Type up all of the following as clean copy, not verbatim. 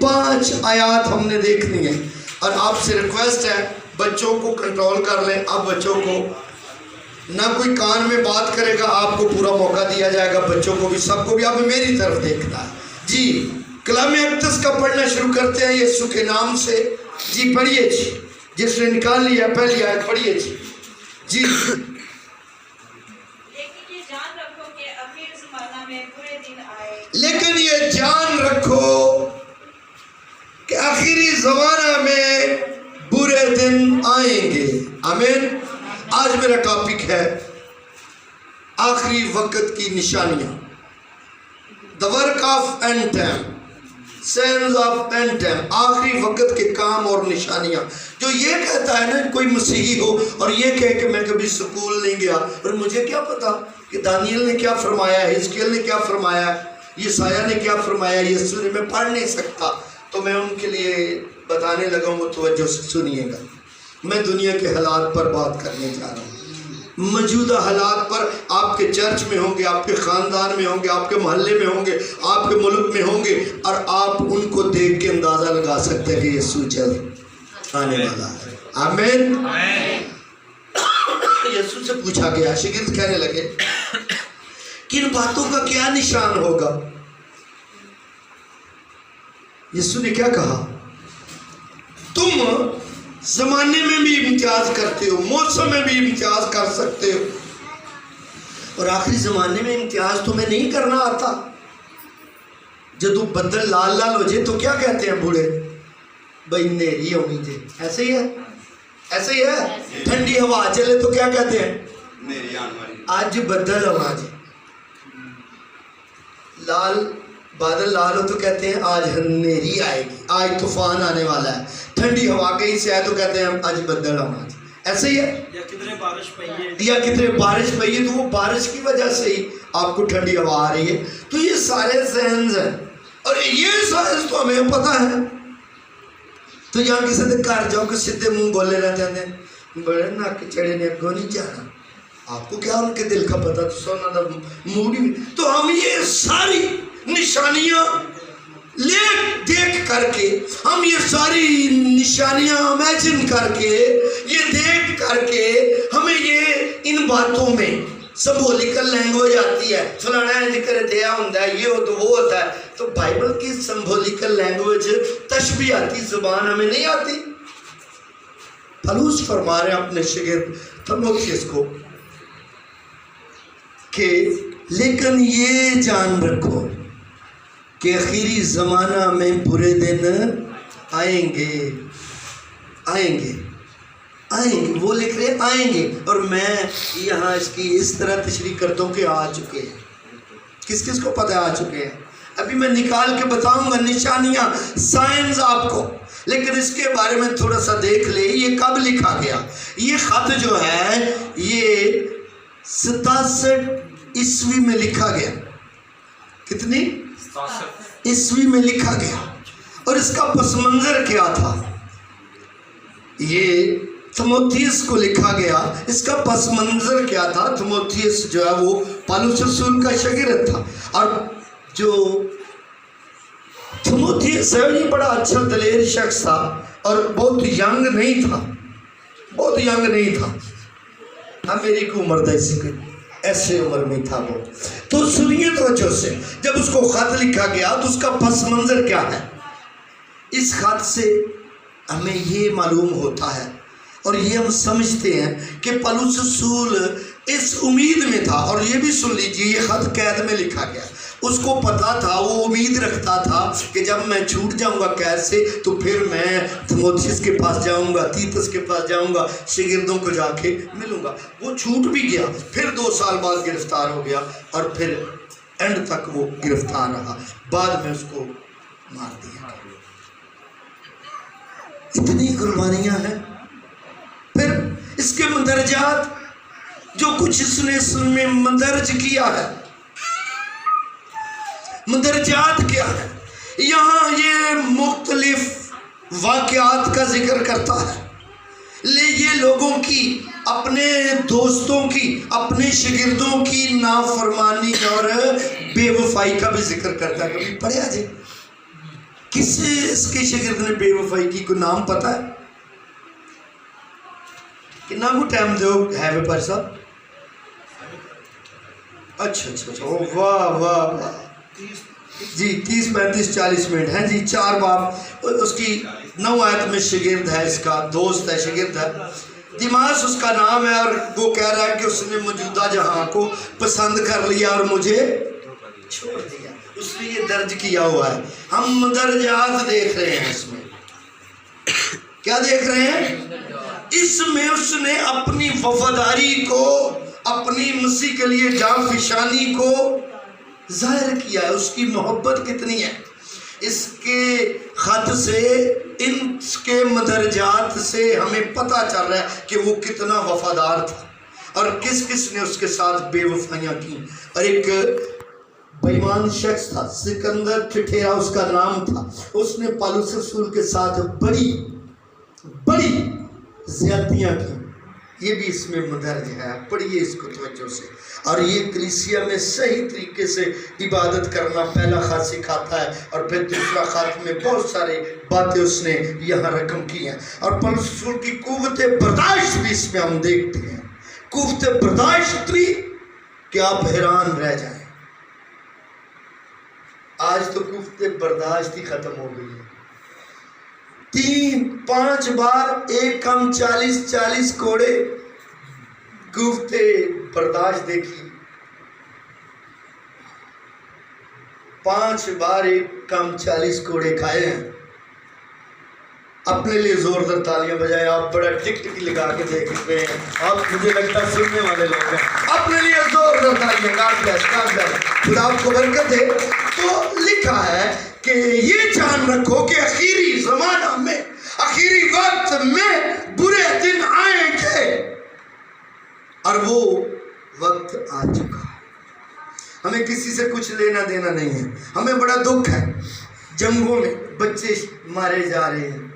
5 آیات ہم نے دیکھنی ہے اور آپ سے ریکویسٹ ہے بچوں کو کنٹرول کر لیں. اب بچوں کو نہ کوئی کان میں بات کرے گا, آپ کو پورا موقع دیا جائے گا, بچوں کو بھی سب کو بھی. اب میری طرف دیکھنا ہے جی. کلام اقدس کا پڑھنا شروع کرتے ہیں یسوع کے نام سے. جی پڑھیے جی, جس نے نکال لیا پہلی آیت پڑھیے جی. جی لیکن یہ جان رکھو کہ آخری زمانہ میں برے دن آئیں گے. آمین. آج میرا ٹاپک ہے آخری وقت کی نشانیاں. The work of end time, signs of end time. آخری وقت کے کام اور نشانیاں. جو یہ کہتا ہے نا کوئی مسیحی ہو اور یہ کہے کہ میں کبھی سکول نہیں گیا اور مجھے کیا پتا کہ دانیل نے کیا فرمایا, حزقیل نے کیا فرمایا, یسایہ نے کیا فرمایا, یسوع نے, میں پڑھ نہیں سکتا, تو میں ان کے لیے بتانے لگا ہوں. وہ توجہ سے سنیے گا. میں دنیا کے حالات پر بات کرنے جا رہا ہوں. موجودہ حالات پر. آپ کے چرچ میں ہوں گے, آپ کے خاندان میں ہوں گے, آپ کے محلے میں ہوں گے, آپ کے ملک میں ہوں گے, اور آپ ان کو دیکھ کے اندازہ لگا سکتے ہیں کہ یسوع جلد آنے والا ہے. آمین. یسوع سے پوچھا گیا, شاگرد کہنے لگے کن باتوں کا کیا نشان ہوگا؟ یسوع نے کیا کہا؟ تم زمانے میں بھی امتیاز کرتے ہو, موسم میں بھی امتیاز کر سکتے ہو, اور آخری زمانے میں امتیاز تمہیں نہیں کرنا آتا. جب بدل لال لال ہو جائے تو کیا کہتے ہیں بوڑھے؟ بھائی نیری امید ہے. ایسے ہی ہے, ایسے ہی ہے. ٹھنڈی ہوا چلے تو کیا کہتے ہیں؟ آج بدل ہوا جائے, لال بادل لال ہو تو کہتے ہیں آج نیری آئے گی, آج طوفان آنے والا ہے. ٹھنڈی ہوا کہیں سے آئے تو کہتے ہیں آج بدل آنا. ایسے ہی ہے. یا کتنے بارش پئی ہے, تو وہ بارش کی وجہ سے ہی آپ کو ٹھنڈی ہوا آ رہی ہے. تو یہ سارے سائنس ہیں, اور یہ سائنس تو ہمیں پتہ ہے. تو یہاں کسی نے گھر جاؤ کہ سیدھے منہ بولے رہتے ہیں بڑے ناک چڑھے نے اگوں نہیں جانا. آپ کو کیا ان کے دل کا پتہ, تو سونا موڈ ہی. تو ہم یہ ساری نشانیاں دیکھ کر کے, ہم یہ ساری نشانیاں امیجن کر کے, یہ دیکھ کر کے ہمیں یہ ان باتوں میں سمبولیکل لینگویج آتی ہے. فلانا ذکر دیا ہوتا ہے, یہ ہو تو وہ ہوتا ہے. تو بائبل کی سمبولیکل لینگویج تشبیہاتی زبان ہمیں نہیں آتی. پالوس فرما رہے ہیں اپنے شاگرد تیموتھیوس کو کہ لیکن یہ جان رکھو کہ آخری زمانہ میں برے دن آئیں گے. آئیں گے, آئیں گے. وہ لکھ رہے آئیں گے, اور میں یہاں اس کی اس طرح تشریح کرتا ہوں کہ آ چکے ہیں. کس کس کو پتہ ہے آ چکے ہیں؟ ابھی میں نکال کے بتاؤں گا نشانیاں, سائنس آپ کو, لیکن اس کے بارے میں تھوڑا سا دیکھ لے. یہ کب لکھا گیا؟ یہ خط جو ہے یہ 67 عیسوی میں لکھا گیا. کتنی عیسوی میں لکھا گیا. اور اس کا پس منظر کیا تھا؟ یہ تیموتھیوس کو لکھا گیا. اس کا پس منظر کیا تھا؟ تیموتھیوس جو ہے وہ پالوس رسول کا شاگرد تھا, اور جو تیموتھیوس ہے یہ بڑا اچھا دلیر شخص تھا, اور بہت ینگ نہیں تھا, بہت ینگ نہیں تھا. ہاں میری کو عمر تھا, اسی کے ایسے عمر میں تھا وہ. تو سنیے توجہ سے, جب اس کو خط لکھا گیا تو اس کا پس منظر کیا ہے؟ اس خط سے ہمیں یہ معلوم ہوتا ہے اور یہ ہم سمجھتے ہیں کہ پالوس رسول اس امید میں تھا. اور یہ بھی سن لیجیے, یہ خط قید میں لکھا گیا. اس کو پتا تھا, وہ امید رکھتا تھا کہ جب میں چھوٹ جاؤں گا قید سے تو پھر میں تیموتھیوس کے پاس جاؤں گا, تیتس کے پاس جاؤں گا, شاگردوں کو جا کے ملوں گا. وہ چھوٹ بھی گیا, پھر 2 سال بعد گرفتار ہو گیا, اور پھر اینڈ تک وہ گرفتار رہا. بعد میں اس کو مار دیا گیا. اتنی قربانیاں ہیں. پھر اس کے مندرجات جو کچھ اس نے اس میں مندرج کیا ہے, مندرجات کیا ہے؟ یہاں یہ مختلف واقعات کا ذکر کرتا ہے. یہ لوگوں کی, اپنے دوستوں کی, اپنے شاگردوں کی نافرمانی اور بے وفائی کا بھی ذکر کرتا ہے. کبھی پڑھا جائے کس اس کے شاگرد نے بے وفائی کی؟ کوئی نام پتہ ہے؟ کتنا کو ٹائم دو ہے ویپر صاحب؟ اچھا واہ واہ واہ جی 30-35-40 منٹ ہیں جی. 4 باب اس کی 9 آیت میں شاگرد ہے، اس کا دوست ہے، شاگرد ہے. دیماس اس کا نام ہے، اور وہ کہہ رہا ہے کہ اس نے موجودہ جہاں کو پسند کر لیا اور مجھے چھوڑ دیا. اس نے یہ درج کیا ہوا ہے. ہم مدرجات دیکھ رہے ہیں. اس میں کیا دیکھ رہے ہیں؟ اس میں اس نے اپنی وفاداری کو، اپنی مسیح کے لیے جان فشانی کو ظاہر کیا ہے. اس کی محبت کتنی ہے. اس کے خط سے، ان کے مدرجات سے ہمیں پتہ چل رہا ہے کہ وہ کتنا وفادار تھا، اور کس کس نے اس کے ساتھ بے وفائیاں کی. اور ایک بےمان شخص تھا، سکندر ٹھٹھیرا اس کا نام تھا. اس نے پالوس رسول کے ساتھ بڑی زیادتیاں کی. یہ بھی اس میں مدرج ہے، پڑھیے اس کو توجہ سے. اور یہ کلیسیا میں صحیح طریقے سے عبادت کرنا پہلا خط سکھاتا ہے، اور پھر دوسرا خط میں بہت سارے باتیں اس نے یہاں رقم کی ہیں. اور پالوس رسول کی قوت برداشت بھی اس میں ہم دیکھتے ہیں. قوت برداشت اتنی کہ آپ حیران رہ جائیں. آج تو قوت برداشت ہی ختم ہو گئی ہے. 3-5 بار ایک کم 40 کوڑے قوت برداشت دیکھی. 5 بار ایک کم 40 کوڑے کھائے ہیں. اپنے لیے زوردار تالیاں بجائے. آپ بڑا ٹک ٹک لگا کے دیکھ رہے ہیں. آپ مجھے لگتا ہے سننے والے لوگ ہیں. اپنے لیے زوردار تالیاں. God bless. خدا آپ کو برکت دے. تو لکھا ہے کہ یہ جان رکھو کہ آخری زمانہ میں، آخری وقت میں برے دن آئیں گے، اور وہ وقت آ چکا ہے. ہمیں کسی سے کچھ لینا دینا نہیں ہے. ہمیں بڑا دکھ ہے. جنگوں میں بچے مارے جا رہے ہیں،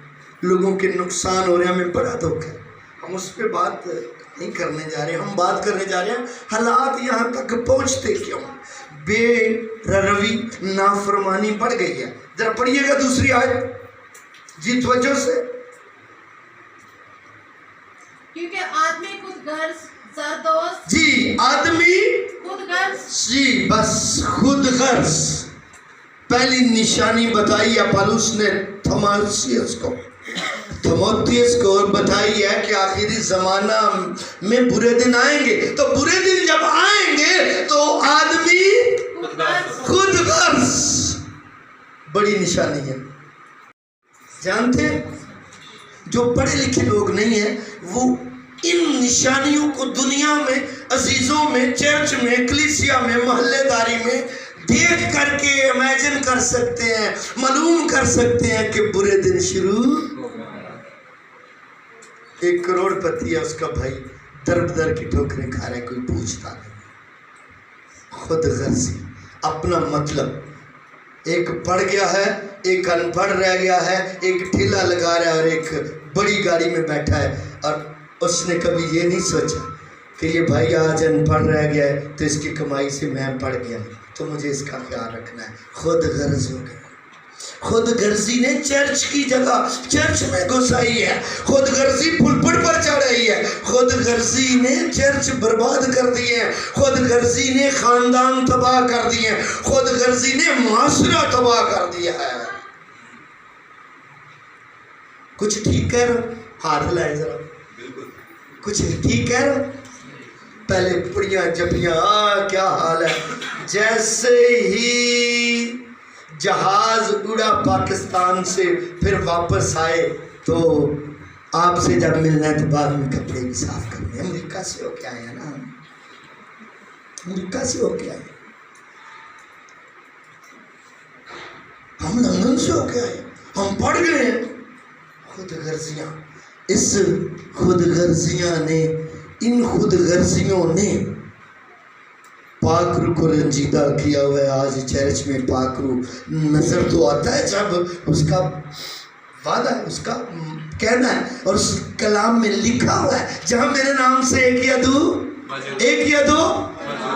لوگوں کے نقصان ہو رہے ہیں. ہمیں بڑا دکھ ہے. ہم اس پہ بات نہیں کرنے جا رہے. ہم بات کرنے جا رہے ہیں حالات یہاں تک پہنچتے کیوں. بے روی، نافرمانی بڑھ گئی ہے. ذرا پڑھیے گا دوسری آیت جی توجہ سے. کیونکہ آدمی خود غرض، زردوست جی آدمی خود غرض، جی بس خود غرض. پہلی نشانی بتائی ہے پالوس نے تھموتھیوس کو بتائی ہے کہ آخری زمانہ میں برے دن آئیں گے. تو برے دن جب آئیں گے تو آدمی خود غرض. بڑی نشانی ہے. جانتے ہیں جو پڑھے لکھے لوگ نہیں ہیں وہ ان نشانیوں کو دنیا میں، عزیزوں میں، چرچ میں، کلیسیا میں، محلے داری میں دیکھ کر کے امیجن کر سکتے ہیں، معلوم کر سکتے ہیں کہ برے دن شروع. 1 کروڑ پتی ہے، اس کا بھائی در کی ٹھوکریں کھا رہا ہے، کوئی پوچھتا نہیں. خود غرضی، اپنا مطلب. ایک پڑھ گیا ہے، ایک ان پڑھ رہ گیا ہے، ایک ٹھیلا لگا رہا ہے اور ایک بڑی گاڑی میں بیٹھا ہے. اور اس نے کبھی یہ نہیں سوچا کہ یہ بھائی آج ان پڑھ رہ گیا ہے تو اس کی کمائی سے میں پڑھ گیا تو مجھے اس کا خیال رکھنا ہے. خود غرض ہو گیا. خود غرضی نے چرچ کی جگہ چرچ میں گھسائی ہے. خود غرضی پلپٹ پر چڑھائی ہے. خود غرضی نے چرچ برباد کر دی ہے. خود غرضی نے خاندان تباہ کر دیے. خود غرضی نے معاشرہ تباہ کر دیا ہے. کچھ ٹھیک کہہ رہا ہوں؟ ہاتھ لائے ذرا. کچھ ٹھیک کہہ رہا ہوں؟ پہلے پڑیاں جپیاں کیا حال ہے. جیسے ہی جہاز اڑا پاکستان سے پھر واپس آئے تو آپ سے جب ملنا ہے تو بعد میں کپڑے بھی صاف کرنے. امریکہ سے ہو کے آئے ہیں نا، امریکہ سے ہو کے آئے. ہم لندن سے ہو کے آئے. ہم پڑھ گئے ہیں. خود غرضیاں. اس خود غرضیاں نے، ان خود غرضیوں نے پاک روح کو رنجیدہ کیا ہوا ہے. آج چرچ میں پاک روح نظر تو آتا ہے جب اس کا وعدہ ہے، اس کا کہنا ہے، اور اس کلام میں لکھا ہوا ہے جہاں میرے نام سے ایک یا دو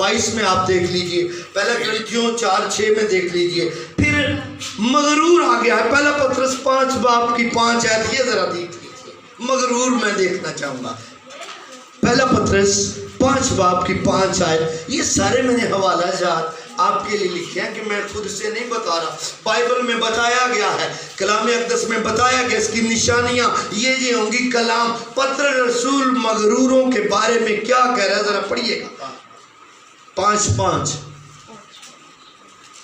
22 میں آپ دیکھ لیجئے، پہلا گلتیوں 4:6 میں دیکھ لیجئے، پھر مغرور آ گیا ہے، پہلا پطرس 5 باب کی 5 آیت، یہ ذرا دیکھ لیجئے، مغرور میں دیکھنا چاہوں گا، پہلا پطرس 5 باب کی 5 آیت، یہ سارے میں نے حوالہ جات آپ کے لیے لکھے ہیں کہ میں خود سے نہیں بتا رہا، بائبل میں بتایا گیا ہے، کلام اقدس میں بتایا گیا، اس کی نشانیاں یہ ہوں گی۔ کلام پتر رسول مغروروں کے بارے میں کیا کہہ رہا ہے، ذرا پڑھیے گا 5:5،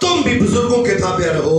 تم بھی بزرگوں کے تابع رہو،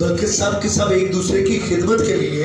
بلکہ سب کے سب ایک دوسرے کی خدمت کے لیے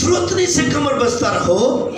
فروتنی سے کمر بستہ رہو،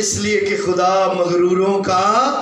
اس لیے کہ خدا مغروروں کا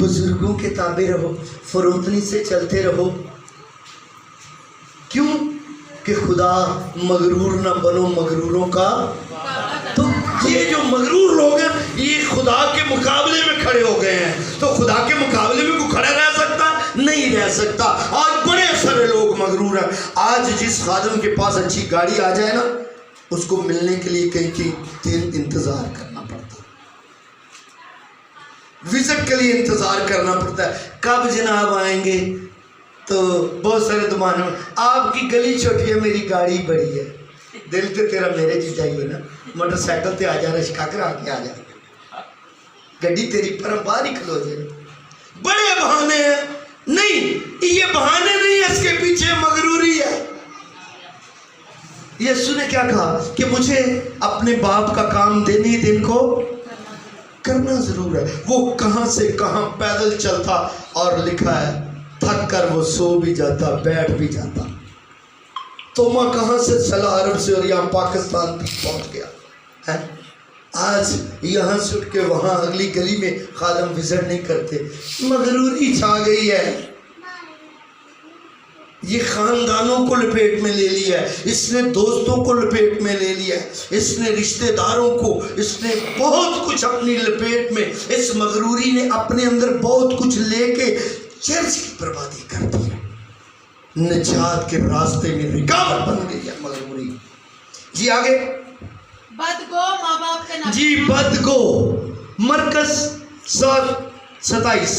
بزرگوں کے تابع رہو، فروتنی سے چلتے رہو، کیوں کہ خدا مغرور نہ بنو، مغروروں کا، تو یہ جو مغرور لوگ ہیں یہ خدا کے مقابلے میں کھڑے ہو گئے ہیں، تو خدا کے مقابلے میں کوئی کھڑا رہ سکتا ہے؟ نہیں رہ سکتا۔ آج بڑے سارے لوگ مغرور ہیں، آج جس خادم کے پاس اچھی گاڑی آ جائے نا، اس کو ملنے کے لیے کئی دن انتظار کرنا پڑتا ہے، وزٹ کے لیے انتظار کرنا پڑتا ہے، کب جناب آئیں گے؟ تو بہت سارے دمانے میں آپ کی گلی چھوٹی ہے میری گاڑی بڑی ہے، دل تے تیرا میرے جی چاہیے نا، موٹر سائیکل تے آ جا، رشکا کرا کے آ جا، گڈی تیری پر باہر ہی کھلو جائے، بڑے بہانے ہیں۔ نہیں، یہ بہانے نہیں، اس کے پیچھے مغروری ہے۔ یسوع نے کیا کہا کہ مجھے اپنے باپ کا کام دن دن کو کرنا ضرور ہے۔ وہ کہاں سے کہاں پیدل چلتا، اور لکھا ہے تھک کر وہ سو بھی جاتا، بیٹھ بھی جاتا۔ توما کہاں سے چلا عرب سے، اور یہاں پاکستان بھی پہنچ گیا ہے۔ آج یہاں سے اٹھ کے وہاں اگلی گلی میں خادم وزٹ نہیں کرتے، مغروری چھا گئی ہے، یہ خاندانوں کو لپیٹ میں لے لیا ہے، اس نے دوستوں کو لپیٹ میں لے لیا ہے، اس نے رشتہ داروں کو، اس نے بہت کچھ اپنی لپیٹ میں، اس مغروری نے اپنے اندر بہت کچھ لے کے چرچ کی بربادی کر دی، نجات کے راستے میں رکاوٹ بن گئی ہے مغروری۔ جی آگے، بدگو ماں باپ کے نام، جی بدگو، مرکز 7:27،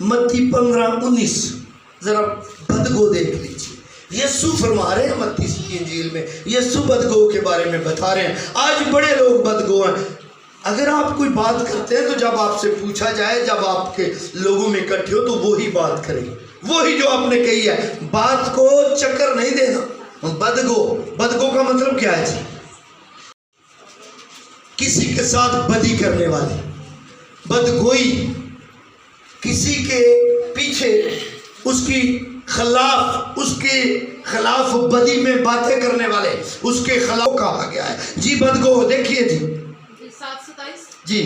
متی 15:19، ذرا بدگو دیکھ لیجیے۔ یسوع فرما رہے ہیں متی کی انجیل میں، یسوع بدگو کے بارے میں بتا رہے ہیں۔ آج بڑے لوگ بدگو ہیں، اگر آپ کوئی بات کرتے ہیں تو جب آپ سے پوچھا جائے، جب آپ کے لوگوں میں اکٹھے ہو تو وہی بات کریں، وہی جو آپ نے کہی ہے، بات کو چکر نہیں دینا۔ بدگو، بدگو کا مطلب کیا ہے جی؟ کسی کے ساتھ بدی کرنے والے، بدگوئی، کسی کے پیچھے اس کی خلاف، اس کے خلاف بدی میں باتیں کرنے والے، اس کے خلاف کہا گیا ہے جی بدگو۔ دیکھیے جی 7:27، جی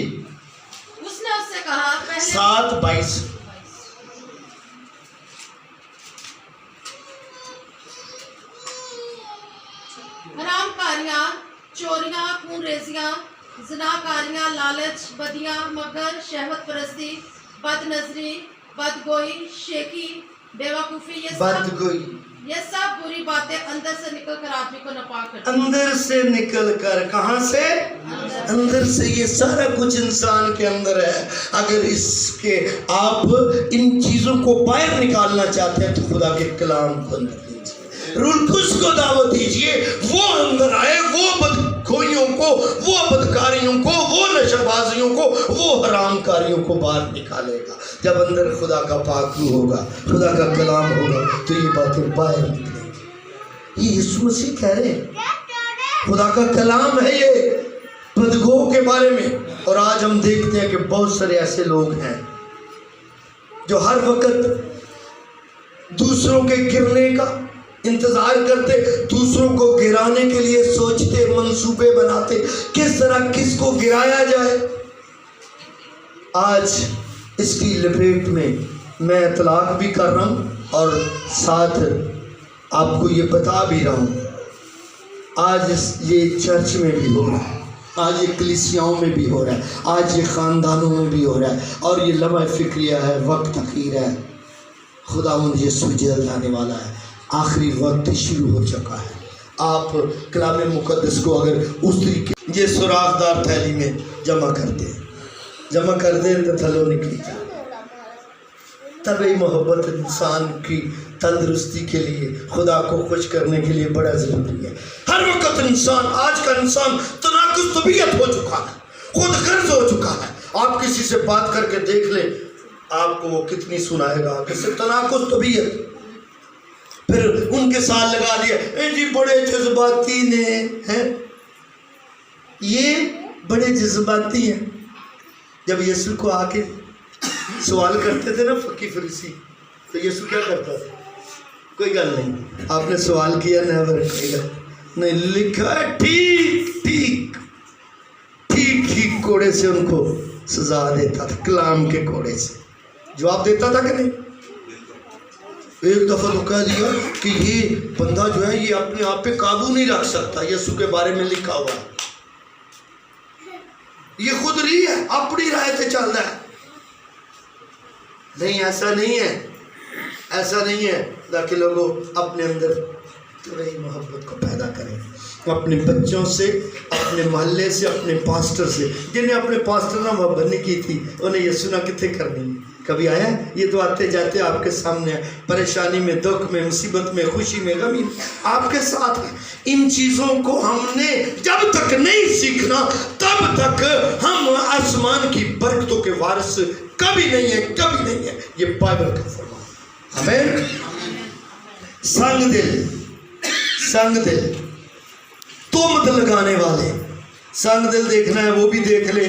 اس نے اس سے کہا، پہلے 7:22، حرام کاریاں، چوریاں، خون ریزیاں، زناکاریاں، لالچ، بدیاں، مگر، شہوت پرستی، بد نظری، بدگوئی، شیکی، بیوقوفی، یہ سب بری باتیں اندر سے نکل کر آدمی کو ناپاک کرتی ہیں۔ اندر سے نکل کر، کہاں سے؟ اندر سے، یہ سارا کچھ انسان کے اندر ہے۔ اگر اس کے آپ ان چیزوں کو باہر نکالنا چاہتے ہیں تو خدا کے کلام کو اندر لیجیے، روح القدس کو دعوت دیجیے، وہ اندر آئے، وہ بدخوئیوں کو، وہ بدکاریوں کو، وہ نشہ بازیوں کو، وہ حرام کاریوں کو باہر نکالے گا۔ جب اندر خدا کا پاک روح ہوگا، خدا کا کلام ہوگا، تو یہ باتیں باہر نکلیں گی۔ یہ یسوع مسیح کہہ رہے ہیں، خدا کا کلام ہے یہ بدگو کے بارے میں۔ اور آج ہم دیکھتے ہیں کہ بہت سارے ایسے لوگ ہیں جو ہر وقت دوسروں کے گرنے کا انتظار کرتے، دوسروں کو گرانے کے لیے سوچتے، منصوبے بناتے، کس طرح کس کو گرایا جائے۔ آج اس کی لپیٹ میں میں اطلاق بھی کر رہا ہوں اور ساتھ آپ کو یہ بتا بھی رہا ہوں، آج یہ چرچ میں بھی ہو رہا ہے، آج یہ کلیسیاؤں میں بھی ہو رہا ہے، آج یہ خاندانوں میں بھی ہو رہا ہے، اور یہ لمحہ فکریہ ہے، وقت اخیر ہے۔ خداوند یسوع جلد آنے والا ہے، آخری وقت شروع ہو چکا ہے۔ آپ کلام مقدس کو اگر اس طریقے یہ سوراخ دار تھیلی میں جمع کر دیں تو تھلوں نکلی جائے. طبعی محبت انسان کی تندرستی کے لیے، خدا کو خوش کرنے کے لیے بڑا ضروری ہے. ہر وقت انسان، آج کا انسان تناقض طبیعت ہو چکا ہے، خود غرض ہو چکا ہے. آپ کسی سے بات کر کے دیکھ لیں، آپ کو وہ کتنی سنائے گا کہ صرف تناقض طبیعت. پھر ان کے ساتھ لگا دیا اے جی بڑے جذباتی نے ہیں، یہ بڑے جذباتی ہیں. جب یسوع کو آ کے سوال کرتے تھے نا فقی فریسی، تو یسوع کیا کرتا تھا؟ کوئی گل نہیں، آپ نے سوال کیا نیور کوئی گل نہیں، لکھا ہے ٹھیک کوڑے سے ان کو سزا دیتا تھا، کلام کے کوڑے سے جواب دیتا تھا کہ نہیں؟ ایک دفعہ تو کہہ دیا کہ یہ بندہ جو ہے یہ اپنے آپ پہ قابو نہیں رکھ سکتا، یسوع کے بارے میں لکھا ہوا ہے، یہ خود رہی ہے، اپنی رائے سے چل رہا ہے. نہیں، ایسا نہیں ہے تاکہ لوگوں اپنے اندر تھوڑی محبت کو پیدا کریں، اپنے بچوں سے، اپنے محلے سے، اپنے پاسٹر سے. جنہیں اپنے پاسٹر نہ محبت نہیں کی تھی انہیں یسوع نہ کتنے کرنی. کبھی آیا یہ تو آتے جاتے آپ کے سامنے ہے، پریشانی میں، دکھ میں، مصیبت میں، خوشی میں، غمی میں آپ کے ساتھ ہے. ان چیزوں کو ہم نے جب تک نہیں سیکھنا تب تک ہم آسمان کی برکتوں کے وارث کبھی نہیں ہے. یہ بائبل کا فرمان. آمین. سنگ دل تہمت لگانے والے. سنگ دل دیکھنا ہے وہ بھی دیکھ لے.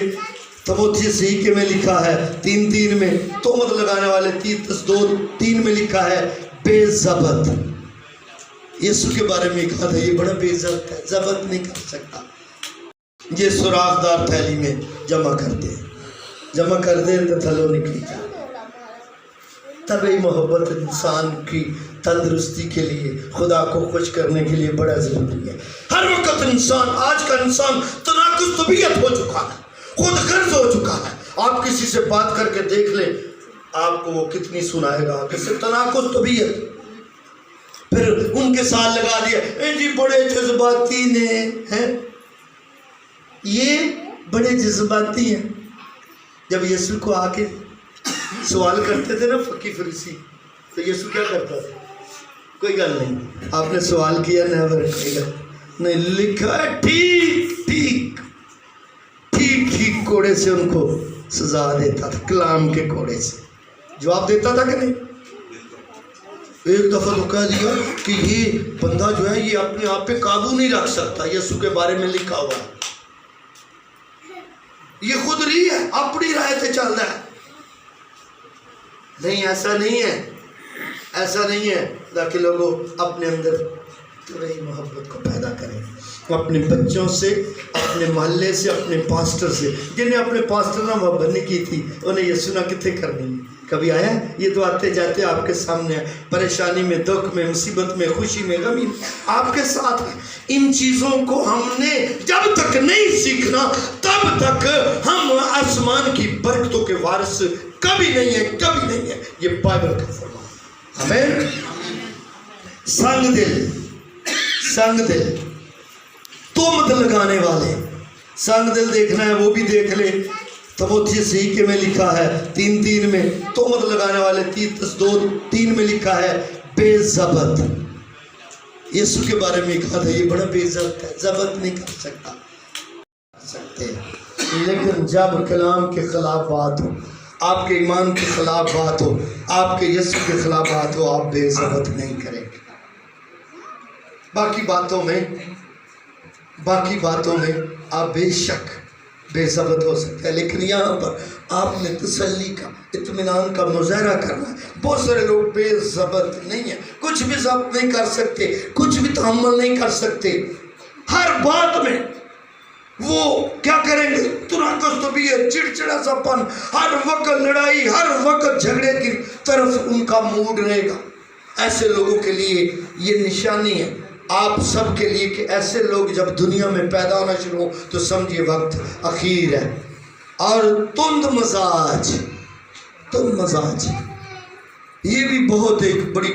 تموتھیوس کے میں لکھا ہے 3:3 میں تہمت لگانے والے، 2:3 میں لکھا ہے بے ضبط. یسوع کے بارے میں کہا تھا یہ بڑا بے ضبط ہے، ضبط نہیں کر سکتا. یہ سوراخ دار تھیلی میں جمع کر دیں تو تھلوں نکلی جائے. طبعی محبت انسان کی تندرستی کے لیے، خدا کو خوش کرنے کے لیے بڑا ضروری ہے. ہر وقت انسان، آج کا انسان تناقض طبیعت ہو چکا ہے، خود غرض ہو چکا ہے. آپ کسی سے بات کر کے دیکھ لیں، آپ کو وہ کتنی سنائے گا کہ صرف تناقض طبیعت. پھر ان کے ساتھ لگا دیا اے جی بڑے جذباتی نے ہیں، یہ بڑے جذباتی ہیں. جب یسوع کو آ کے سوال کرتے تھے نا فقی فریسی، تو یسوع کیا کرتا تھا؟ کوئی گل نہیں، آپ نے سوال کیا نیور کوئی گل نہیں، لکھا ہے ٹھیک کوڑے سے ان کو سزا دیتا تھا، کلام کے کوڑے سے جواب دیتا تھا کہ نہیں؟ ایک دفعہ تو کہہ دیا کہ یہ بندہ جو ہے یہ اپنے آپ پہ قابو نہیں رکھ سکتا، یسوع کے بارے میں لکھا ہوا ہے، یہ خود رہی ہے، اپنی رائے سے چل رہا ہے. نہیں، ایسا نہیں ہے تاکہ لوگوں اپنے اندر تھوڑی محبت کو پیدا کریں، اپنے بچوں سے، اپنے محلے سے، اپنے پاسٹر سے. جنہیں اپنے پاسٹر نہ محبت نہیں کی تھی انہیں یسوع نہ کتنے کرنی. کبھی آیا یہ تو آتے جاتے آپ کے سامنے ہے، پریشانی میں، دکھ میں، مصیبت میں، خوشی میں، غمی میں آپ کے ساتھ ہے. ان چیزوں کو ہم نے جب تک نہیں سیکھنا تب تک ہم آسمان کی برکتوں کے وارث کبھی نہیں ہے. یہ بائبل کا فرمان. آمین. سنگ دل تہمت لگانے والے. سنگ دل دیکھنا ہے وہ بھی دیکھ لے. تموتھیوس کے میں لکھا ہے 3:3 میں تہمت لگانے والے، 2:3 میں لکھا ہے بے ضبط. یسوع کے بارے میں کہا تھا یہ بڑا بے ضبط ہے، ضبط نہیں کر سکتے. لیکن جب کلام کے خلاف بات ہو، آپ کے ایمان کے خلاف بات ہو، آپ کے یسوع کے خلاف بات ہو، آپ بے ضبط نہیں کریں گے. باقی باتوں میں آپ بے شک بے ضبط ہو سکتے ہیں، لیکن یہاں پر آپ نے تسلی کا، اطمینان کا مظاہرہ کرنا ہے. بہت سارے لوگ بے ضبط نہیں ہیں، کچھ بھی ضبط نہیں کر سکتے، کچھ بھی تحمل نہیں کر سکتے. ہر بات میں وہ کیا کریں گے؟ تناقض طبیعت، چڑچڑا سا پن، ہر وقت لڑائی، ہر وقت جھگڑے کی طرف ان کا موڈ رہے گا. ایسے لوگوں کے لیے یہ نشانی ہے آپ سب کے لیے کہ ایسے لوگ جب دنیا میں پیدا ہونا شروع ہو تو سمجھیے وقت اخیر ہے. اور تند مزاج یہ بھی بہت ایک بڑی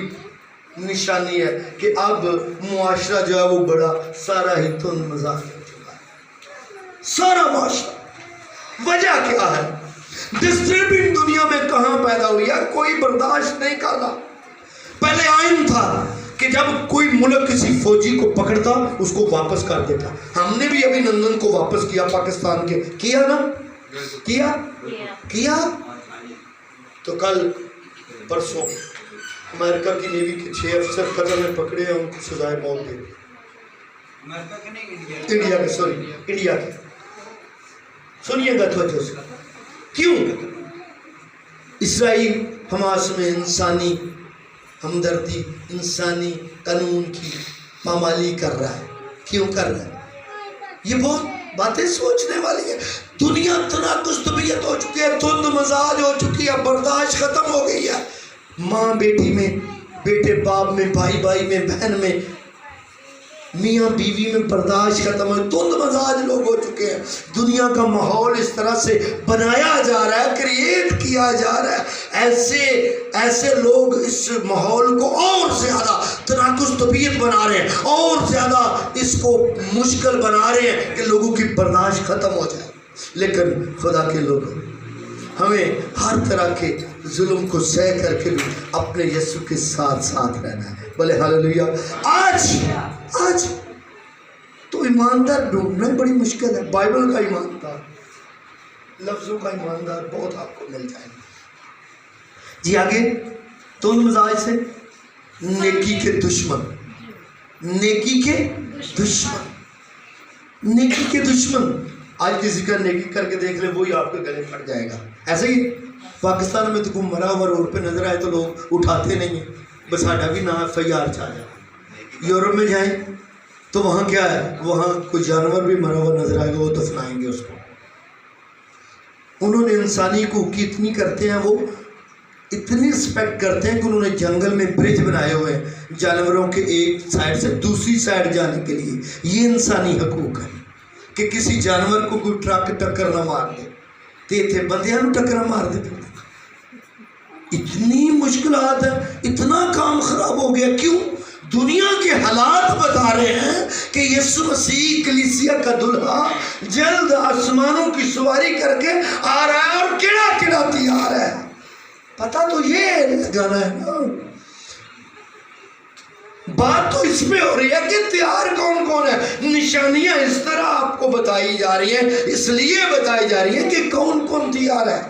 نشانی ہے کہ اب معاشرہ جو ہے وہ بڑا سارا ہی تند مزاج ہو چکا ہے، سارا معاشرہ۔ وجہ کیا ہے؟ ڈسٹربنگ دنیا میں کہاں پیدا ہوئی ہے؟ کوئی برداشت نہیں کرتا۔ پہلے آئین تھا کہ جب کوئی ملک کسی فوجی کو پکڑتا اس کو واپس کر دیتا۔ ہم نے بھی ابھی نندن کو واپس کیا پاکستان کے، کیا نا؟ کیا تو کل پرسوں امریکہ کی نیوی کے 6 افسر قطر میں پکڑے ہیں، ان کو سزائے موت دے دی۔ انڈیا کے، سوری انڈیا کے، سنیے گا توجہ سے۔ کیوں؟ اسرائیل حماس میں انسانی ہمدردی، انسانی قانون کی پامالی کر رہا ہے۔ کیوں کر رہا ہے؟ یہ بہت باتیں سوچنے والی ہے۔ دنیا تناقض طبیعت ہو چکی ہے، تند مزاج ہو چکی ہے، برداشت ختم ہو گئی ہے۔ ماں بیٹی میں، بیٹے باپ میں، بھائی بھائی میں، بہن میں، میاں بیوی میں برداشت ختم ہے، تند مزاج لوگ ہو چکے ہیں۔ دنیا کا ماحول اس طرح سے بنایا جا رہا ہے، کریٹ کیا جا رہا ہے، ایسے لوگ اس ماحول کو اور زیادہ تناقض طبیعت بنا رہے ہیں، اور زیادہ اس کو مشکل بنا رہے ہیں کہ لوگوں کی برداشت ختم ہو جائے۔ لیکن خدا کے لوگوں، ہمیں ہر طرح کے ظلم کو سہ کر کے بھی اپنے یسوع کے ساتھ ساتھ رہنا ہے۔ بولے ہاللیلویا۔ آج تو ایماندار ڈھونڈنا بڑی مشکل ہے۔ بائبل کا ایماندار، لفظوں کا ایماندار بہت آپ کو مل جائے گا۔ جی آگے، تند مزاج سے نیکی کے دشمن، نیکی کے دشمن، نیکی کے دشمن۔ آج کسی کا نیکی کر کے دیکھ لیں، وہی آپ کے گلے پھٹ جائے گا۔ ایسے ہی پاکستان میں تو کوئی مرا ہوا روڈ پہ نظر آئے تو لوگ اٹھاتے نہیں ہیں، بس ساڈا بھی نام FIR چاہ جائے۔ یورپ میں جائیں تو وہاں کیا ہے؟ وہاں کوئی جانور بھی مرا ہوا نظر آئے گا، وہ دفنائیں گے اس کو۔ انہوں نے انسانی حقوق کی اتنی کرتے ہیں، وہ اتنی رسپیکٹ کرتے ہیں کہ انہوں نے جنگل میں برج بنائے ہوئے ہیں جانوروں کے ایک سائڈ سے دوسری سائڈ جانے کے لیے۔ یہ انسانی حقوق ہے کہ کسی جانور کو کوئی ٹرک ٹکر نہ مار دے، تے بندیاں نو ٹکر مار دے۔ اتنی مشکلات ہیں، اتنا کام خراب ہو گیا۔ کیوں؟ دنیا کے حالات بتا رہے ہیں کہ یسوع مسیح کلیسیا کا دلہا جلد آسمانوں کی سواری کر کے آ رہا ہے، اور کڑا کڑا تیار ہے۔ پتہ تو یہ لگانا ہے نا، بات تو اس میں ہو رہی ہے کہ تیار کون کون ہے۔ نشانیاں اس طرح آپ کو بتائی جا رہی ہیں، اس لیے بتائی جا رہی ہیں کہ کون کون تیار ہے۔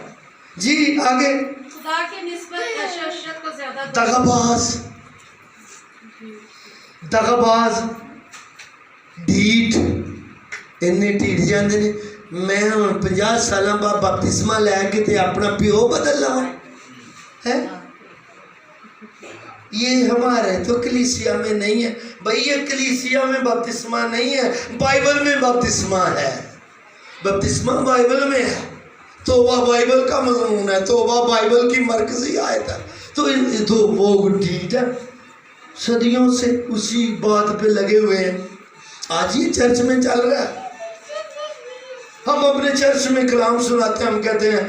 جی آگے، خدا کے نسبت عشرت کو زیادہ دغاباز، دغاباز، ڈھیٹ، انہیں ڈھیٹ جاندے نے۔ میں ہوں 50 سالاں بعد بپتسمہ لے کے تے اپنا پیو بدل لوں ہے۔ یہ ہمارے تو کلیسیا میں نہیں ہے بھائی، یہ کلیسیا میں بپتسمہ نہیں ہے، بائبل میں بپتسمہ ہے۔ بپتسمہ بائبل میں ہے، توبہ بائبل کا مضمون ہے، توبہ بائبل کی مرکزی آیت ہے۔ تو وہ ڈھیٹ ہے، صدیوں سے اسی بات پہ لگے ہوئے ہیں۔ آج یہ چرچ میں چل رہا ہے۔ ہم اپنے چرچ میں کلام سناتے ہیں، ہم کہتے ہیں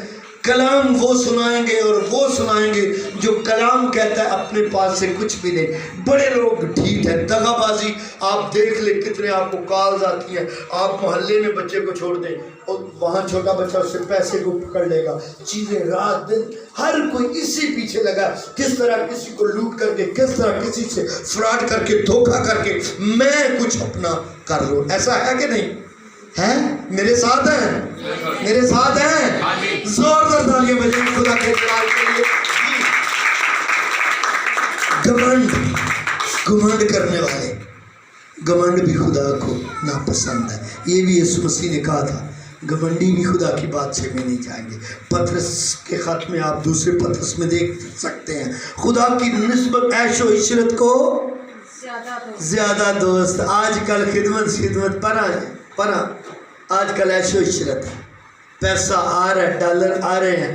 کلام وہ سنائیں گے اور وہ سنائیں گے جو کلام کہتا ہے، اپنے پاس سے کچھ بھی نہیں۔ بڑے لوگ ڈھیٹ ہیں، دغابازی۔ آپ دیکھ لیں کتنے آپ کو کالز آتی ہیں، آپ محلے میں بچے کو چھوڑ دیں اور وہاں چھوٹا بچہ اس سے پیسے کو پکڑ لے گا، چیزیں رات دن ہر کوئی اسی پیچھے لگا، کس طرح کسی کو لوٹ کر کے، کس طرح کسی سے فراڈ کر کے، دھوکہ کر کے میں کچھ اپنا کر لوں۔ ایسا ہے کہ نہیں ہے؟ میرے ساتھ ہیں، میرے ساتھ ہیں؟ زوردار تالیاں بجائیں خدا کے جلال کے لیے۔ گھمنڈ کرنے والے، گھمنڈ بھی خدا کو ناپسند ہے۔ یہ بھی یسوع مسیح نے کہا تھا، گھمنڈی بھی خدا کی بات سے میں نہیں جائیں گے۔ پطرس کے خط میں آپ دوسرے پطرس میں دیکھ سکتے ہیں، خدا کی نسبت عیش و عشرت کو زیادہ دوست۔ آج کل خدمت پرا آج کل عیش و عشرت ہے، پیسہ آ رہا ہے، ڈالر آ رہے ہیں،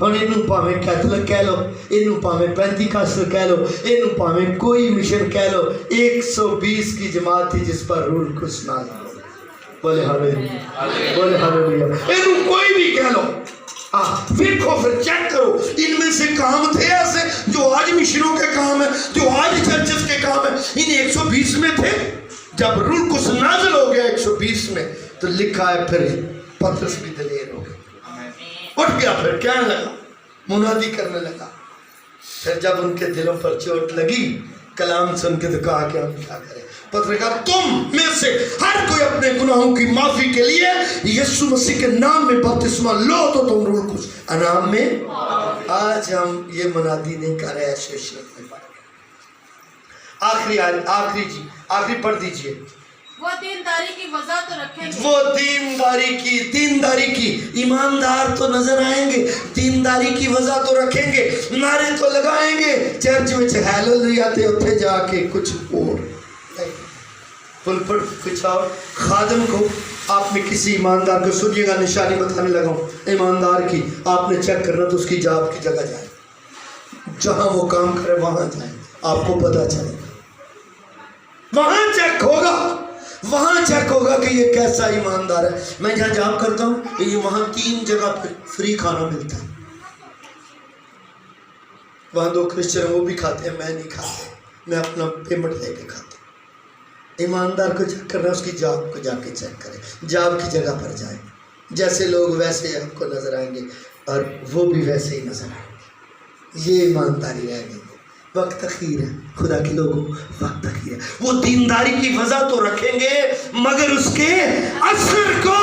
ہن اینوں پاویں کیتھولک کہہ لو، اینوں پاویں پینتیکاسٹل کہہ لو، اینوں پاویں کوئی مشن کہہ لو، 120 کی جماعت تھی جس پر روح القدس نازل ہو۔ بولے ہاللیلویہ، بولے ہاللیلویہ، اینوں کوئی بھی کہہ لو۔ دیکھو پھر چیک کرو، ان میں سے کام تھے ایسے جو آج مشنوں کے کام ہیں، جو آج چرچز کے کام ہیں، ان 120 میں تھے۔ جب روح القدس نازل ہو گیا 120 میں تو لکھا ہے پھر پترس بھی دلیر ہو گیا، اٹھ گیا، پھر کہنے لگا، منادی کرنے لگا۔ پھر جب ان کے دلوں پر چوٹ لگی کلام سن کے تو کہا کہ ہم کیا کریں؟ پتر کہا تم میں سے ہر کوئی اپنے گناہوں کی معافی کے لیے یسوع مسیح کے نام میں بپتسمہ لو تو تم روح القدس انعام میں۔ آج ہم یہ منادی نہیں کر رہے، شریعت میں پڑھ رہے۔ آخری پڑھ دیجئے۔ وہ دینداری کی وضع تو رکھیں گے، وہ دینداری کی ایماندار تو نظر آئیں گے، دینداری کی وضع تو رکھیں گے، نعرے تو لگائیں گے، چرچ میں ہیلیلویہ تے اتھے جا کے کچھ اور پلپٹ کچھ اور۔ خادم کو آپ نے کسی ایماندار کو، سنیے گا نشانی بتانے لگا ہوں، ایماندار کی آپ نے چیک کرنا تو اس کی جاب کی جگہ جائے، جہاں وہ کام کرے وہاں جائے، آپ کو پتا چلے گا، وہاں چیک ہوگا، وہاں چیک ہوگا کہ یہ کیسا ایماندار ہے۔ میں جہاں جاب کرتا ہوں یہ وہاں 3 جگہ پہ فری کھانا ملتا ہے، وہاں 2 کرسچن وہ بھی کھاتے ہیں، میں نہیں کھاتا، میں اپنا پیمنٹ لے کے کھاتا ہوں۔ ایماندار کو چیک کرنا، اس کی جاب کو جا کے چیک کرے، جاب کی جگہ پر جائے، جیسے لوگ ویسے آپ کو نظر آئیں گے اور وہ بھی ویسے ہی نظر آئیں گے۔ یہ ایمانداری رہ گئی۔ وقت اخیر ہے خدا کے لوگوں، وقت اخیر ہے۔ وہ دینداری کی وضع تو رکھیں گے مگر اس کے اثر کو،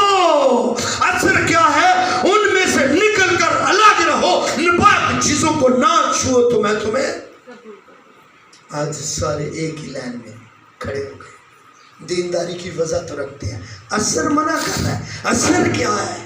اثر کیا ہے؟ ان میں سے نکل کر الگ رہو، ناپاک چیزوں کو نہ چھو تو میں تمہیں۔ آج سارے ایک ہی لائن میں کھڑے ہو گئے، دینداری کی وضع تو رکھتے ہیں، اثر منع کر رہا ہے۔ اثر کیا ہے؟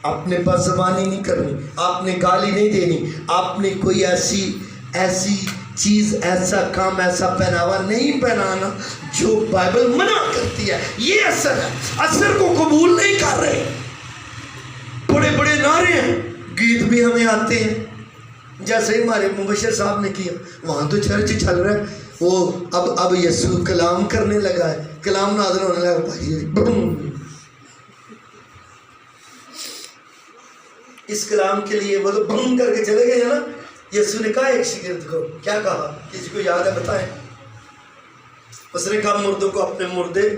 آپ نے بد زبانی نہیں کرنی، آپ نے گالی نہیں دینی، آپ نے کوئی ایسی چیز، ایسا کام، ایسا پہناوا نہیں پہنانا جو بائبل منع کرتی ہے۔ یہ اثر ہے، اثر کو قبول نہیں کر رہے۔ بڑے بڑے نعرے ہیں، گیت بھی ہمیں آتے ہیں، جیسے ہمارے مبشر صاحب نے کیا، وہاں تو چرچ چل رہا ہے، وہ اب یسوع کلام کرنے لگا ہے، کلام نازل ہونے لگا، بھائی اس کلام کے لیے وہ تو بم کر کے چلے گئے ہیں نا۔ یسوع نے کہا ایک شاگرد کو، کیا کہا؟ کسی کو یاد ہے بتائیں؟ اس نے کہا مردوں کو اپنے مردے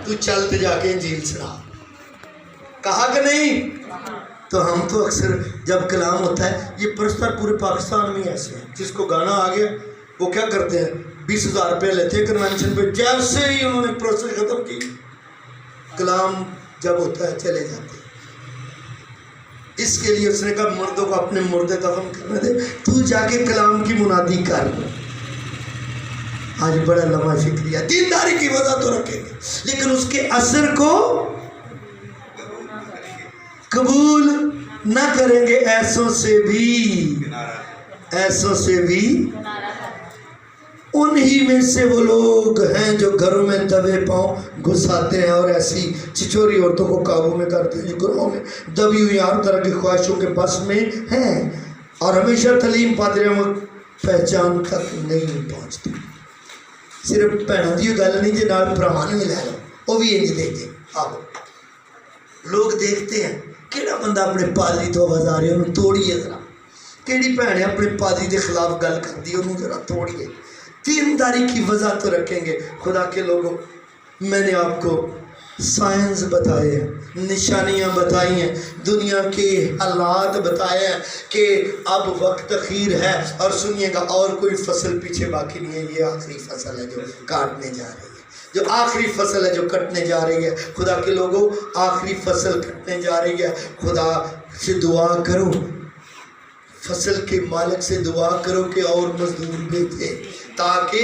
تو چلتے جا کے انجیل سنا، کہا کہ نہیں؟ تو ہم تو اکثر جب کلام ہوتا ہے، یہ پرستار پورے پاکستان میں ایسے ہیں، جس کو گانا آ گیا وہ کیا کرتے ہیں، 20,000 روپے لیتے ہیں کنونشن پہ، جیسے ہی انہوں نے پروسیس ختم کی کلام جب ہوتا ہے چلے جاتے ہیں۔ اس کے لیے اس نے کہا مردوں کو اپنے مردے دفن کرنے دے، تو جا کے کلام کی منادی کر۔ آج بڑا لمحہ فکریہ، دینداری کی وجہ تو رکھیں گے لیکن اس کے اثر کو قبول نہ کریں گے۔ ایسوں سے بھی انہی میں سے وہ لوگ ہیں جو گھروں میں دبے پاؤں گھساتے ہیں اور ایسی چچوری عورتوں کو قابو میں کرتے ہیں جو گھروں میں دبی ہوئی ہر طرح کی خواہشوں کے بس میں ہیں اور ہمیشہ تعلیم پاتے ہیں، وہ پہچان تک نہیں پہنچتے۔ صرف بھینوں دی گل نہیں جی، نال بھراواں نوں لے لو، وہ بھی انج دے دے۔ آہو لوگ دیکھتے ہیں کیڑا بندہ اپنے پادری تو آواز آ رہی ہے، انہوں توڑیے ذرا، کیڑی بھین اپنے پادری کے خلاف گل کرتی ہے، انہوں ذرا توڑیے۔ دینداری کی وجہ تو رکھیں گے۔ خدا کے لوگوں، میں نے آپ کو سائنس بتائے ہیں، نشانیاں بتائی ہیں، دنیا کے حالات بتائے ہیں کہ اب وقت اخیر ہے، اور سنیے گا اور کوئی فصل پیچھے باقی نہیں ہے، یہ آخری فصل ہے جو کاٹنے جا رہی ہے، جو آخری فصل ہے جو کٹنے جا رہی ہے۔ خدا کے لوگوں، آخری فصل کٹنے جا رہی ہے۔ خدا سے دعا کرو، فصل کے مالک سے دعا کرو کہ اور مزدور بھیجے تاکہ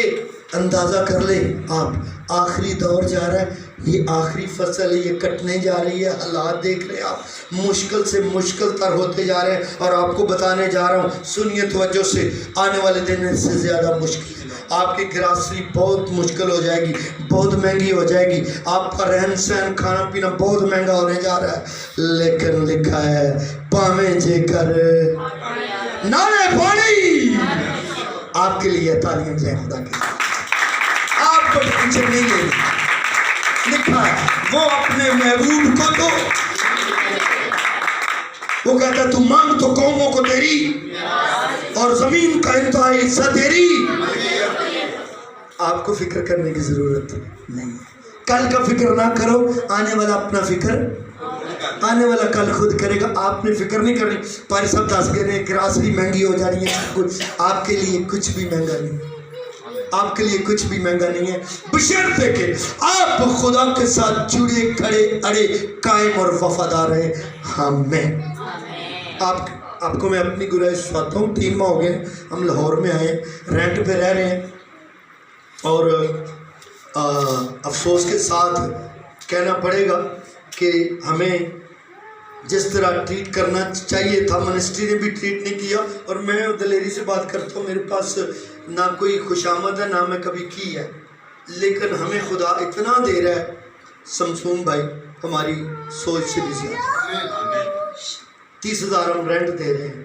اندازہ کر لیں آپ، آخری دور جا رہا ہے، یہ آخری فصل ہے، یہ کٹنے جا رہی ہے، حالات دیکھ رہے ہیں آپ مشکل سے مشکل تر ہوتے جا رہے ہیں، اور آپ کو بتانے جا رہا ہوں سنیے توجہ سے، آنے والے دن اس سے زیادہ مشکل ہے، آپ کی گراسری بہت مشکل ہو جائے گی، بہت مہنگی ہو جائے گی، آپ کا رہن سہن کھانا پینا بہت مہنگا ہونے جا رہا ہے، لیکن لکھا ہے پاویں جے کر نالے پانی، آپ کے لیے تعلیم دیں خدا کی، آپ کو ٹینشن نہیں لینی، لکھا ہے وہ اپنے محبوب کو تو وہ کہتا ہے تو مانگ تو قوموں کو تیری اور زمین کا انتہائی حصہ تیری، آپ کو فکر کرنے کی ضرورت نہیں ہے، کل کا فکر نہ کرو، آنے والا اپنا فکر آنے والا کل خود کرے گا، آپ نے فکر نہیں کرنی، پاری صاحب دس گئے گراسری مہنگی ہو جا رہی ہے، آپ کے لیے کچھ بھی مہنگا نہیں، آپ کے لیے کچھ بھی مہنگا نہیں ہے، بشرطے کہ آپ خدا کے ساتھ جڑے کھڑے اڑے قائم اور وفادار ہیں، ہمیں آپ کو میں اپنی گرائش سناتا ہوں، 3 ماہ ہو گئے ہم لاہور میں آئے، رینٹ پہ رہ رہے ہیں، اور افسوس کے ساتھ کہنا پڑے گا کہ ہمیں جس طرح ٹریٹ کرنا چاہیے تھا منسٹری نے بھی ٹریٹ نہیں کیا، اور میں دلیری سے بات کرتا ہوں، میرے پاس نہ کوئی خوشامد ہے نہ میں کبھی کی ہے، لیکن ہمیں خدا اتنا دے رہا ہے، سمسون بھائی ہماری سوچ سے بھی زیادہ، 30,000 ہم رینٹ دے رہے ہیں،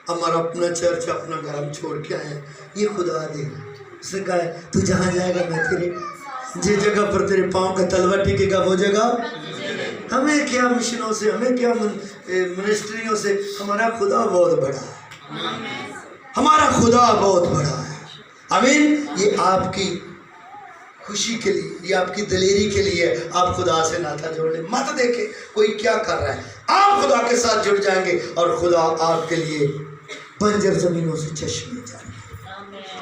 ہمارا اپنا چرچ اپنا گھر ہم چھوڑ کے آئے ہیں، یہ خدا دے رہا ہے، اس نے کہا ہے تو جہاں جائے گا میں تیرے جس جگہ پر تیرے پاؤں کا تلوا ٹکے گا وہ جگہ، ہمیں کیا مشنوں سے، ہمیں کیا منسٹریوں سے، ہمارا خدا بہت بڑا ہے، ہمارا خدا بہت بڑا ہے، آمین۔ یہ آپ کی خوشی کے لیے، یہ آپ کی دلیری کے لیے، آپ خدا سے ناطہ جوڑ لیں، مت دیکھیں کوئی کیا کر رہا ہے، آپ خدا کے ساتھ جڑ جائیں گے اور خدا آپ کے لیے بنجر زمینوں سے چشمے جائیں گے۔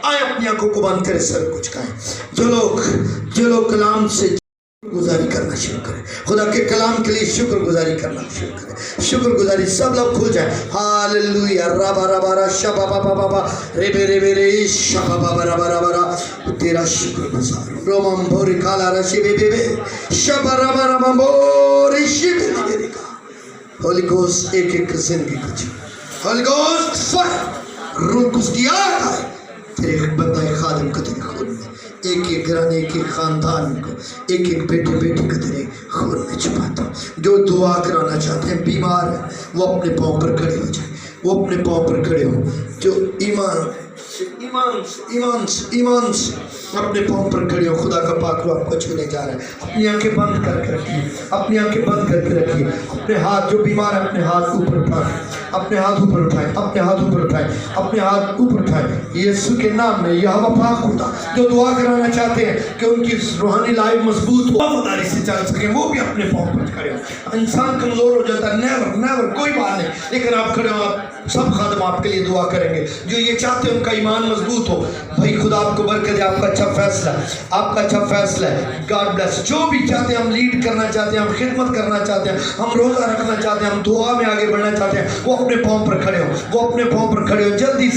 آئے اپنی آنکھوں کو بند کرے، سر کچھ کہیں، جو لوگ کلام سے گزاری کرنا شروع کریں، خدا کے کلام کے لیے شکر گزاری کرنا شروع کریں، شکر گزاری، سب لوگ کھل جائیں، ہاللویا، ربا ربا را شبا بابا بابا ریبے ریبے رے شبا بابا ربا ربا را، تیرا شکر گزار، رومم بھوری کالا رشی بے بے بے شبا ربا ربا بھوری شبے بے بے کا، ہولی گوسٹ ایک ایک زندگی کو چھو، ہولی گوسٹ فائر، روح قدس کی آگ آئے تیرے بندہ خادم کو تیرے خون میں، ایک ایک گھرانے، ایک ایک خاندان کو، ایک ایک بیٹے بیٹی کو تیرے خون میں چھپاتا ہوں، جو دعا کرانا چاہتے ہیں، بیمار ہیں، وہ اپنے پاؤں پر کھڑے ہو جائیں، وہ اپنے پاؤں پر کھڑے ہوں، جو ایمان سے اپنے پاؤں پر کھڑے ہو، خدا کا پاک روح آپ کو چھونے جا رہا ہے، اپنی آنکھیں بند کر کے رکھیے، اپنی آنکھیں بند کر کے رکھیے، اپنے ہاتھ، جو بیمار ہے اپنے ہاتھ اوپر اٹھائیں، اپنے ہاتھ اوپر اٹھائیں، اپنے ہاتھ اوپر اٹھائیں، اپنے ہاتھ اوپر اٹھائیں، یسوع کے نام میں، یہوہ پاک خدا جو دعا کرانا چاہتے ہیں کہ ان کی روحانی لائف مضبوط ہو، وفاداری سے چل سکیں، وہ بھی اپنے پاؤں پر کھڑے ہو، انسان کمزور ہو جاتا ہے، نیور کوئی بات نہیں، لیکن آپ کھڑے ہو، آپ سب خادم آپ کے لیے دعا کریں گے، جو یہ چاہتے ہیں ان کا ایمان مضبوط ہو، بھائی خدا آپ کو برکت دے، آپ کا اچھا فیصلہ ہے، آپ کا اچھا فیصلہ ہے، گاڈ بلیس، جو بھی چاہتے ہیں، ہم لیڈ کرنا چاہتے ہیں، ہم خدمت کرنا چاہتے ہیں، ہم روزہ رکھنا چاہتے ہیں، ہم دعا میں آگے بڑھنا چاہتے ہیں، وہ اپنے پاؤں پر کھڑے ہو، وہ اپنے پاؤں پر کھڑے ہو، جلدی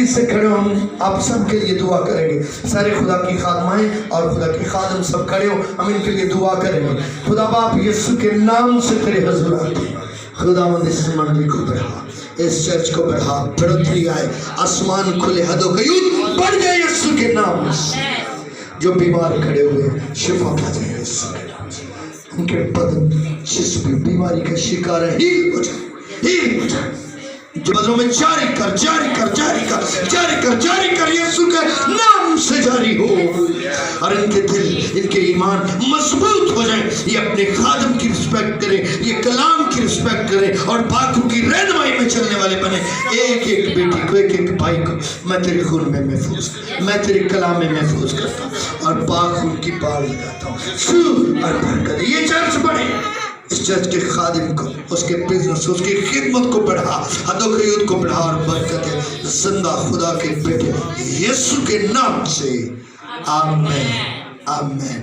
سے کھڑے ہو، ہم آپ سب کے لیے دعا کریں گے، سارے خدا کی خادمائیں اور خدا کی خادم سب کھڑے ہو، ہم ان کے لیے دعا کریں گے، خدا باپ یسوع کے نام سے تیرے حضور آتے ہیں، خدا مند اس منڈلی کو بڑھا، اس چرچ کو بڑھا، بڑھتی آئے، آسمان کھلے، حد و قیود بڑھ جائے یسوع کے نام سے، جو بیمار کھڑے ہوئے شفا پا جائے یسوع کے نام سے، ان کے بدن جس بھی بیماری کا شکار ہے ہیل ہو جائے، جو بدنوں میں جاری کر یسوع کے نام سے جاری ہو، اور ان کے دل، ان کے ایمان مضبوط ہو جائیں، یہ اپنے خادم کی رسپیکٹ کریں، یہ کلام کی رسپیکٹ کریں، اور پاکوں کی رہنمائی میں چلنے والے بنے، ایک ایک بیٹی کو، ایک ایک بھائی کو میں تیرے خون میں محفوظ، میں تیرے کلام میں محفوظ کرتا ہوں، اور پاک خون کی پار لگاتا ہوں، سو اور برکت، یہ چرچ بڑھے، اس چرچ کے خادم کو، اس کے بزنس، اس کی خدمت کو بڑھا، حد و قیود کو بڑھا، اور برکت زندہ خدا کے بیٹے یسوع کے نام سے، آمین آمین۔